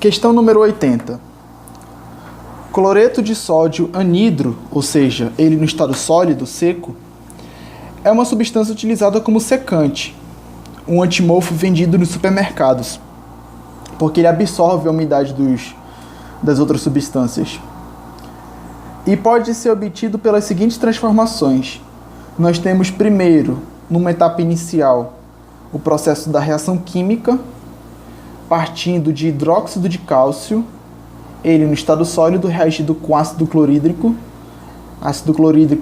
Questão número 80. Cloreto de sódio anidro, ou seja, ele no estado sólido, seco, é uma substância utilizada como secante, um antimofo vendido nos supermercados, porque ele absorve a umidade das outras substâncias. E pode ser obtido pelas seguintes transformações. Nós temos primeiro, numa etapa inicial, o processo da reação química, partindo de hidróxido de cálcio, ele no estado sólido reagido com ácido clorídrico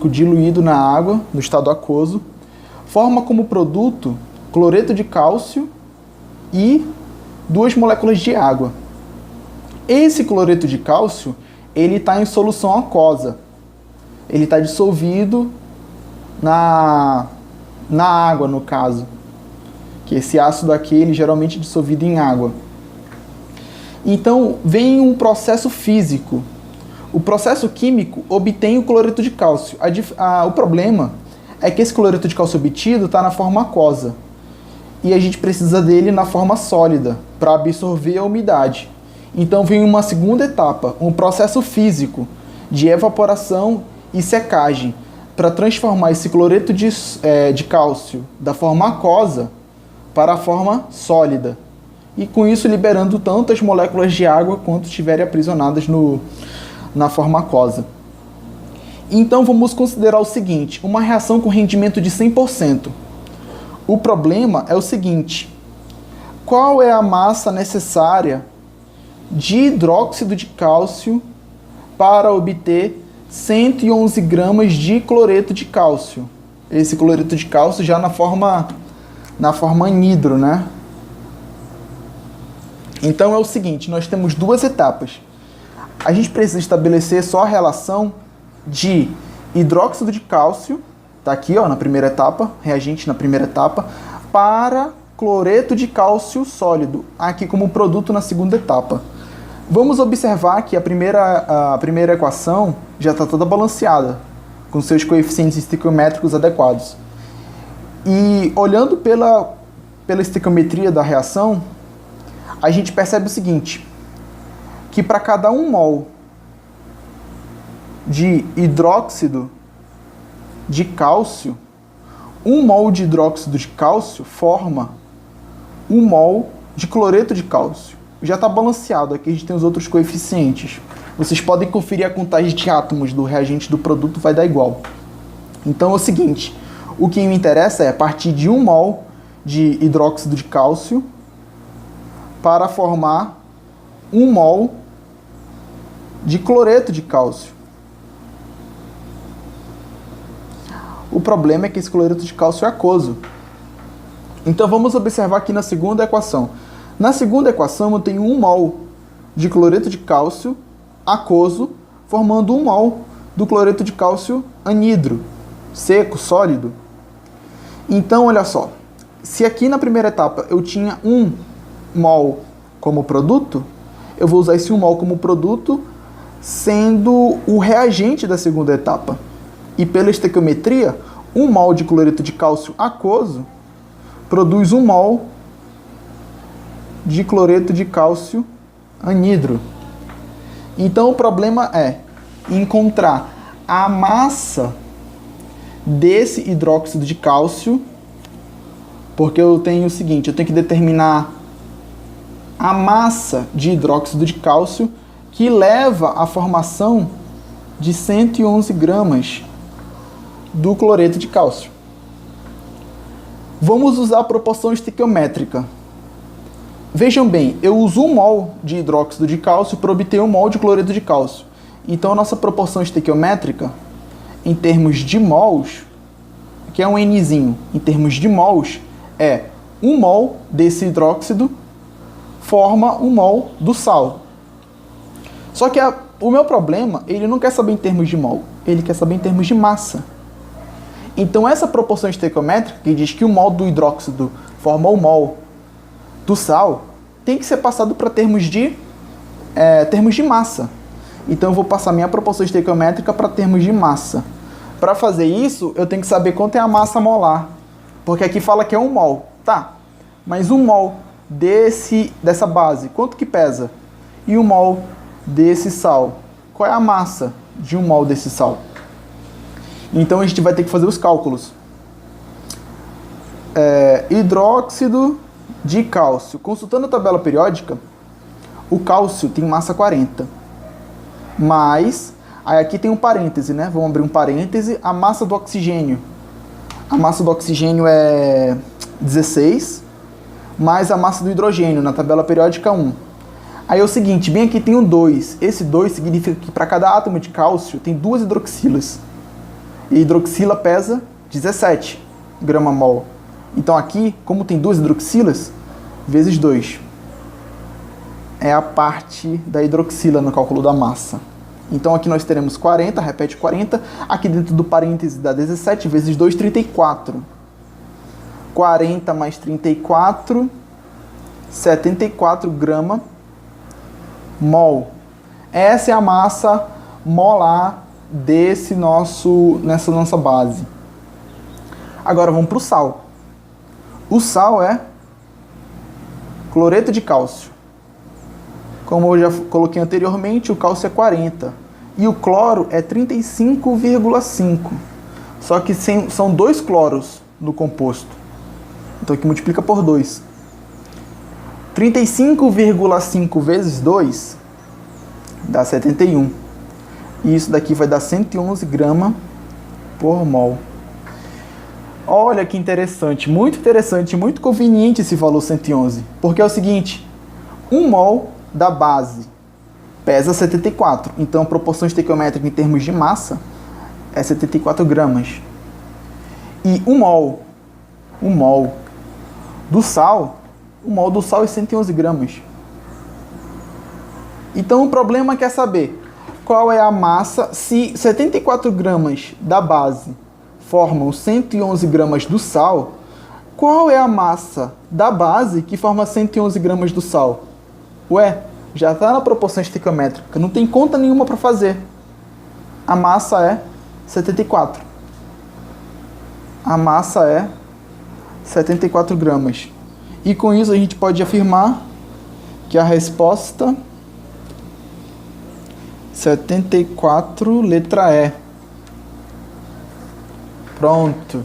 diluído na água, no estado aquoso, forma como produto cloreto de cálcio e 2 moléculas de água. Esse cloreto de cálcio, ele está em solução aquosa, ele está dissolvido na água, no caso, que esse ácido aqui, ele geralmente é dissolvido em água. Então, vem um processo físico. O processo químico obtém o cloreto de cálcio. O problema é que esse cloreto de cálcio obtido está na forma aquosa. E a gente precisa dele na forma sólida, para absorver a umidade. Então, vem uma segunda etapa, um processo físico de evaporação e secagem, para transformar esse cloreto de cálcio da forma aquosa para a forma sólida. E com isso liberando tanto as moléculas de água quanto estiverem aprisionadas na forma aquosa. Então vamos considerar o seguinte, uma reação com rendimento de 100%. O problema é o seguinte, qual é a massa necessária de hidróxido de cálcio para obter 111 gramas de cloreto de cálcio? Esse cloreto de cálcio já na forma anidro, né? Então é o seguinte, nós temos duas etapas. A gente precisa estabelecer só a relação de hidróxido de cálcio, tá aqui ó, na primeira etapa, reagente na primeira etapa, para cloreto de cálcio sólido, aqui como produto na segunda etapa. Vamos observar que a primeira equação já está toda balanceada, com seus coeficientes estequiométricos adequados. E olhando pela estequiometria da reação, a gente percebe o seguinte, que para cada 1 mol de hidróxido de cálcio, 1 mol de hidróxido de cálcio forma 1 mol de cloreto de cálcio. Já está balanceado, aqui a gente tem os outros coeficientes. Vocês podem conferir a contagem de átomos do reagente do produto, vai dar igual. Então é o seguinte, o que me interessa é partir de 1 mol de hidróxido de cálcio para formar 1 mol de cloreto de cálcio. O problema é que esse cloreto de cálcio é aquoso. Então vamos observar aqui na segunda equação. Na segunda equação eu tenho 1 mol de cloreto de cálcio aquoso, formando 1 mol do cloreto de cálcio anidro, seco, sólido. Então olha só, se aqui na primeira etapa eu tinha 1 mol como produto, eu vou usar esse 1 mol como produto sendo o reagente da segunda etapa. E pela estequiometria, 1 mol de cloreto de cálcio aquoso produz 1 mol de cloreto de cálcio anidro. Então o problema é encontrar a massa desse hidróxido de cálcio, porque eu tenho o seguinte, eu tenho que determinar a massa de hidróxido de cálcio que leva à formação de 111 gramas do cloreto de cálcio. Vamos usar a proporção estequiométrica. Vejam bem, eu uso 1 mol de hidróxido de cálcio para obter 1 mol de cloreto de cálcio. Então a nossa proporção estequiométrica, em termos de mols, que é um Nzinho, em termos de mols, é 1 mol desse hidróxido forma 1 mol do sal. Só que o meu problema, ele não quer saber em termos de mol, ele quer saber em termos de massa. Então essa proporção estequiométrica, que diz que 1 mol do hidróxido forma 1 mol do sal, tem que ser passado para termos de massa. Então eu vou passar minha proporção estequiométrica para termos de massa. Para fazer isso, eu tenho que saber quanto é a massa molar, porque aqui fala que é 1 mol. Tá, mas 1 mol dessa base, quanto que pesa? e 1 mol desse sal. Qual é a massa de 1 mol desse sal? Então a gente vai ter que fazer os cálculos. Hidróxido de cálcio. Consultando a tabela periódica, o cálcio tem massa 40. Mas, aí aqui tem um parêntese, né? Vamos abrir um parêntese. A massa do oxigênio. A massa do oxigênio é 16, mais a massa do hidrogênio, na tabela periódica 1. Aí é o seguinte, bem aqui tem um 2. Esse 2 significa que para cada átomo de cálcio tem 2 hidroxilas. E a hidroxila pesa 17 grama-mol. Então aqui, como tem 2 hidroxilas, vezes 2. É a parte da hidroxila no cálculo da massa. Então aqui nós teremos 40, repete 40. Aqui dentro do parêntese dá 17 vezes 2, 34. 40 mais 34, 74 grama-mol. Essa é a massa molar nessa nossa base. Agora vamos para o sal. O sal é cloreto de cálcio. Como eu já coloquei anteriormente, o cálcio é 40 e o cloro é 35,5. Só que são 2 cloros no composto. Então aqui multiplica por 2. 35,5 vezes 2 dá 71. E isso daqui vai dar 111 gramas por mol. Olha que interessante, muito conveniente esse valor 111. Porque é o seguinte, 1 mol da base pesa 74. Então a proporção estequiométrica em termos de massa é 74 gramas. E 1 mol do sal é 111 gramas. Então o problema é saber qual é a massa, se 74 gramas da base formam 111 gramas do sal, qual é a massa da base que forma 111 gramas do sal? Ué, já está na proporção estequiométrica, não tem conta nenhuma para fazer. A massa é 74. A massa é 74 gramas. E com isso a gente pode afirmar que a resposta 74, letra E. Pronto.